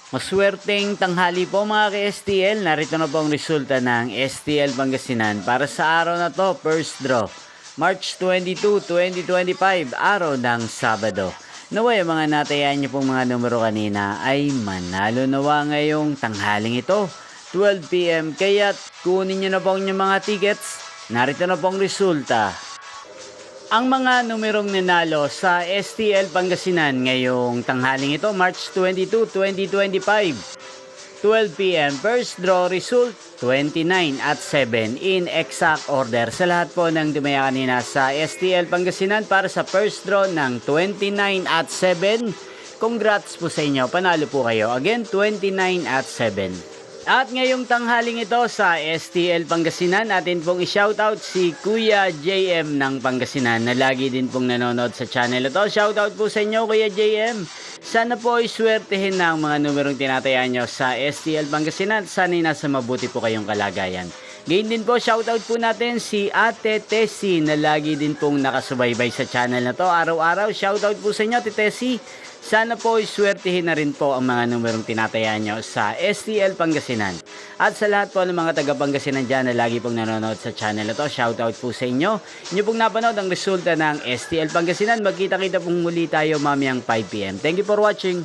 Maswerteng tanghali po mga ka-STL. Narito na po ang resulta ng STL Pangasinan para sa araw na to, first draw. March 22, 2025, araw ng Sabado. Naway ang mga natayan niyo pong mga numero kanina ay manalo nawa ngayong tanghaling ito, 12 PM. Kaya kunin niyo na po ang inyong mga tickets. Narito na po ang resulta. Ang mga numerong nanalo sa STL Pangasinan ngayong tanghaling ito, March 22, 2025, 12 PM, first draw result 29 at 7 in exact order. Sa lahat po ng dumaya kanina sa STL Pangasinan para sa first draw ng 29 at 7, congrats po sa inyo, panalo po kayo. Again, 29 at 7. At ngayong tanghaling ito sa STL Pangasinan, atin pong i-shoutout si Kuya JM ng Pangasinan na lagi din pong nanonood sa channel ito. Shoutout po sa inyo Kuya JM. Sana po ay swertehin na ang mga numerong tinatayaan nyo sa STL Pangasinan. Sana'y nasa mabuti po kayong kalagayan. Ngayon din po, shoutout po natin si Ate Tessie na lagi din pong nakasubaybay sa channel na to araw-araw. Shoutout po sa inyo Ate Tessie. Sana po iswertihin na rin po ang mga numerong tinatayaan nyo sa STL Pangasinan. At sa lahat po ng mga taga Pangasinan dyan na lagi pong nanonood sa channel na to, shoutout po sa inyo. Inyo pong napanood ang resulta ng STL Pangasinan. Magkita-kita pong muli tayo mamayang 5 PM. Thank you for watching.